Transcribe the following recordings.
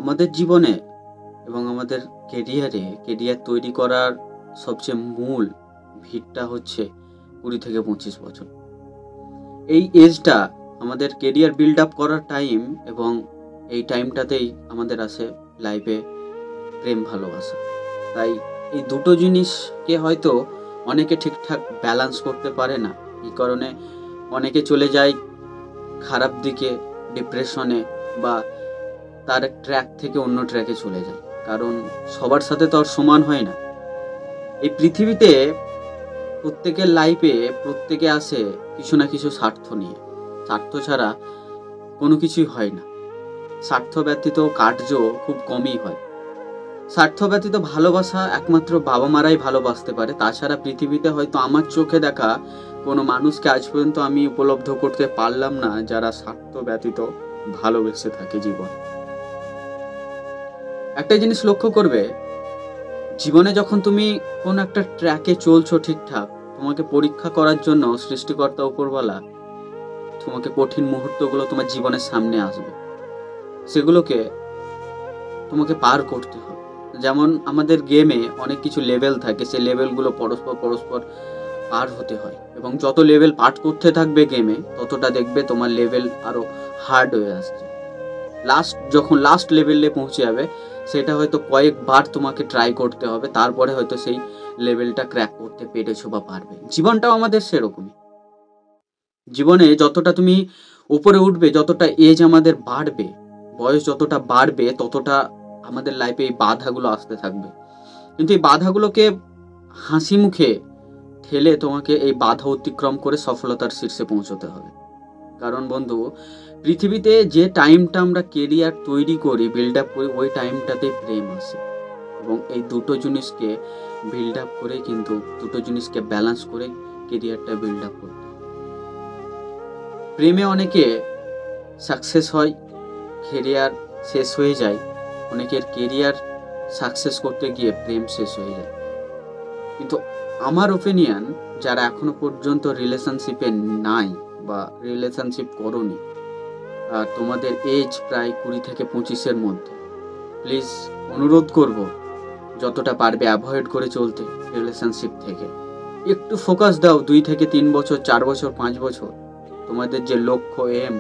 আমাদের জীবনে এবং আমাদের কেরিয়ার তৈরি করার সবচেয়ে মূল ভিতটা হচ্ছে 20 থেকে 25 বছর। এই এজটা আমাদের কেরিয়ার বিল্ড আপ করার টাইম, এবং এই টাইমটাতেই আমাদের আসে লাইফে প্রেম ভালোবাসা। তাই এই দুটো জিনিসকে হয়তো অনেকে ঠিকঠাক ব্যালেন্স করতে পারে না। এই কারণে অনেকে চলে যায় খারাপ দিকে, ডিপ্রেশনে, বা তার ট্র্যাক থেকে অন্য ট্র্যাকে চলে যায়। কারণ সবার সাথে তো আর সমান হয় না। এই পৃথিবীতে প্রত্যেকের লাইফে প্রত্যেকে আসে কিছু না কিছু স্বার্থ নিয়ে। স্বার্থ ছাড়া কোনো কিছুই হয় না। স্বার্থ ব্যতীত কার্য খুব কমই হয়। স্বার্থ ব্যতীত ভালোবাসা একমাত্র বাবা মারাই ভালোবাসতে পারে। তাছাড়া পৃথিবীতে হয়তো আমার চোখে দেখা কোনো মানুষকে আজ পর্যন্ত আমি উপলব্ধ করতে পারলাম না যারা স্বার্থ ব্যতীত ভালোবেসে থাকে জীবন। একটা জিনিস লক্ষ্য করবে, জীবনে যখন তুমি কোন একটা ট্র্যাকে চলছো ঠিকঠাক, তোমাকে পরীক্ষা করার জন্য সৃষ্টিকর্তা উপরওয়ালা তোমাকে কঠিন মুহূর্তগুলো তোমার জীবনের সামনে আসবে। সেগুলোকে তোমাকে পার করতে হবে। যেমন আমাদের গেমে অনেক কিছু লেভেল থাকে, সেই লেভেলগুলো পরস্পর পার হতে হয়, এবং যত লেভেল পার করতে থাকবে গেমে, ততটা দেখবে তোমার লেভেল আরো হার্ড হয়ে আসছে। যখন লাস্ট লেভেলে পৌঁছে যাবে, সেটা হয়তো কয়েকবার তোমাকে ট্রাই করতে হবে, তারপরে হয়তো সেই লেভেলটা ক্র্যাক করতে পেরেছো বা পারবে। জীবনটাও আমাদের সেরকমই। জীবনে যতটা তুমি উপরে উঠবে, যতটা এজ আমাদের বাড়বে, বয়স যতটা বাড়বে, ততটা আমাদের লাইফে এই বাধাগুলো আসতে থাকবে। কিন্তু এই বাধাগুলোকে হাসি মুখে ঠেলে তোমাকে এই বাধা অতিক্রম করে সফলতার শীর্ষে পৌঁছতে হবে। কারণ বন্ধু, পৃথিবীতে যে টাইমটা আমরা কেরিয়ার তৈরি করি, বিল্ড আপ করি, ওই টাইমটাতেই প্রেম আসে। এবং এই দুটো জিনিসকে বিল্ড আপ করে, কিন্তু দুটো জিনিসকে ব্যালেন্স করে কেরিয়ারটা বিল্ড আপ করতে হবে। প্রেমে অনেকে সাকসেস হয়, কেরিয়ার শেষ হয়ে যায়। অনেকের কেরিয়ার সাকসেস করতে গিয়ে প্রেম শেষ হয়ে যায়। কিন্তু আমার ওপিনিয়ন, যারা এখনো পর্যন্ত রিলেশনশিপে নাই বা রিলেশনশিপ করোনি, আর তোমাদের এজ প্রায় 20 থেকে 25-এর মধ্যে, প্লিজ অনুরোধ করব যতটা পারবে অ্যাভয়েড করে চলতে রিলেশনশিপ থেকে। একটু ফোকাস দাও 2 থেকে 3 বছর, 4 বছর, 5 বছর। তোমাদের যে লক্ষ্য, এম,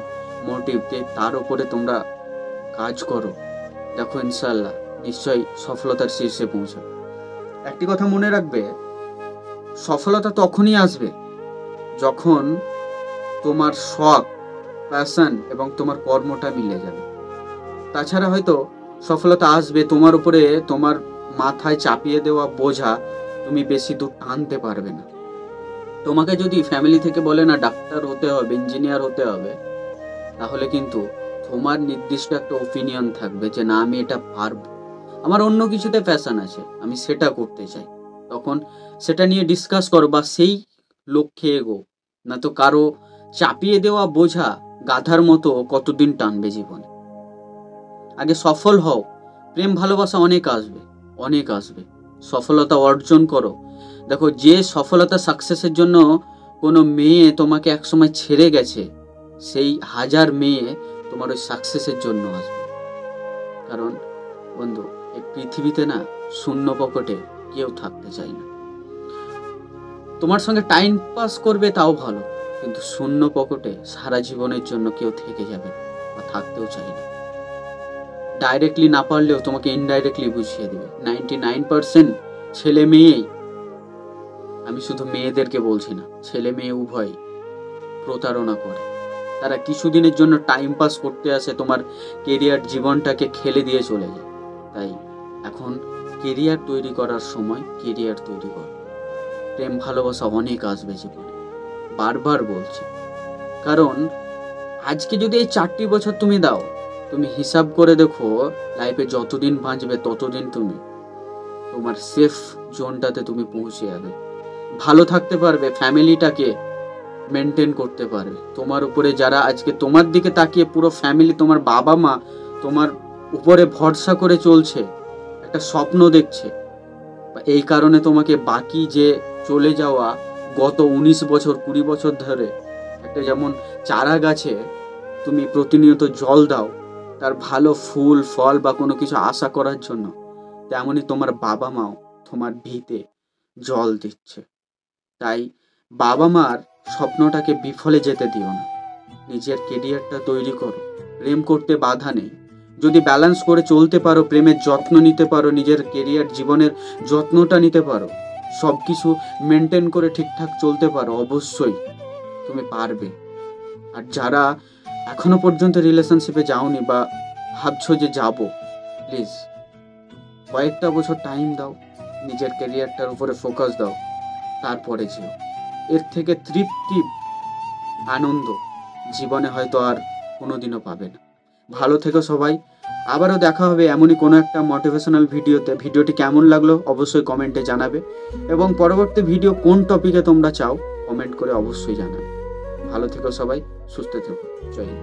মোটিভ, তার উপরে তোমরা কাজ করো। দেখো ইনশাল্লাহ নিশ্চয়ই সফলতার শীর্ষে পৌঁছাবে। একটি কথা মনে রাখবে, সফলতা তখনই আসবে যখন তোমার শখ, প্যাশন এবং তোমার কর্মটা মিলে যাবে। তাছাড়া হয়তো সফলতা আসবে, তোমার উপরে তোমার মাথায় চাপিয়ে দেওয়া বোঝা তুমি বেশি দূর টানতে পারবে না। তোমাকে যদি ফ্যামিলি থেকে বলে না ডাক্তার হতে হবে, ইঞ্জিনিয়ার হতে হবে, তাহলে কিন্তু তোমার নির্দিষ্ট একটা ওপিনিয়ন থাকবে যে না, আমি এটা পারবো, আমার অন্য কিছুতে প্যাশন আছে, আমি সেটা করতে চাই। তখন সেটা নিয়ে ডিসকাস করো বা সেই লক্ষ্যে এগো। না তো কারো চাপিয়ে দেওয়া বোঝা গাধার মতো কতদিন টানবে জীবনে। আগে সফল হও, প্রেম ভালোবাসা অনেক আসবে, অনেক আসবে। সফলতা অর্জন করো। দেখো, যে সফলতা, সাকসেসের জন্য কোনো মেয়ে তোমাকে একসময় ছেড়ে গেছে, সেই 1000 মেয়ে তোমার ওই সাকসেসের জন্য আসবে। কারণ বন্ধু, এই পৃথিবীতে না শূন্য পকেটে কেউ থাকতে চায় না। তোমার সঙ্গে টাইম পাস করবে তাও ভালো, কিন্তু শূন্য পকেটে সারা জীবনের জন্য কেউ থেকে যাবে না বা থাকতেও চায় না। ডাইরেক্টলি না পারলেও তোমাকে ইনডাইরেক্টলি বুঝিয়ে দেবে। 99% ছেলে মেয়েই, আমি শুধু মেয়েদেরকে বলছি না, ছেলে মেয়ে উভয় প্রতারণা করে। তারা কিছুদিনের জন্য টাইম পাস করতে আসে, তোমার কেরিয়ার জীবনটাকে খেলে দিয়ে চলে যায়। তাই এখন কেরিয়ার তৈরি করার সময় কেরিয়ার তৈরি করো। প্রেম ভালোবাসা অনেক আসবে জীবনে, বারবার বলছি। কারণ আজকে যদি এই 4টি বছর তুমি দাও, তুমি হিসাব করে দেখো, লাইফে যতদিন বাঁচবে ততদিন তুমি তোমার সেফ জোনটাতে তুমি পৌঁছে যাবে, ভালো থাকতে পারবে, ফ্যামিলিটাকে মেনটেন করতে পারবে। তোমার উপরে যারা আজকে তোমার দিকে তাকিয়ে, পুরো ফ্যামিলি, তোমার বাবা মা তোমার উপরে ভরসা করে চলছে, একটা স্বপ্ন দেখছে, এই কারণে তোমাকে বাকি যে চলে যাওয়া গত 19 বছর 20 বছর ধরে, একটা যেমন চারা গাছে তুমি প্রতিনিয়ত জল দাও, তার ভালো ফুল ফল বা কোনো কিছু আশা করার জন্য, তেমনই তোমার বাবা মাও তোমার ভিতে জল দিচ্ছে। তাই বাবা মার স্বপ্নটাকে বিফলে যেতে দিও না। নিজের কেরিয়ারটা তৈরি করো। প্রেম করতে বাধা নেই। যদি ব্যালেন্স করে চলতে পারো, প্রেমের যত্ন নিতে পারো, নিজের কেরিয়ার জীবনের যত্নটা নিতে পারো, সব কিছু মেনটেন করে ঠিকঠাক চলতে পারো, অবশ্যই তুমি পারবে। আর যারা এখনো পর্যন্ত রিলেশনশিপে যাওনি বা ভাবছো যে যাবো, প্লিজ কয়েকটা বছর টাইম দাও, নিজের কেরিয়ারটার উপরে ফোকাস দাও, তারপরে যেও। এর থেকে তৃপ্তি, আনন্দ জীবনে হয়তো আর কোনোদিনও পাবে না। ভালো থেকো সবাই। আবারও দেখা হবে এমনই কোনো একটা মোটিভেশনাল ভিডিওতে। ভিডিওটি কেমন লাগলো অবশ্যই কমেন্টে জানাবে, এবং পরবর্তী ভিডিও কোন টপিকে তোমরা চাও কমেন্ট করে অবশ্যই জানাবে। ভালো থেকো সবাই, সুস্থ থেকো। জয় হিন্দ।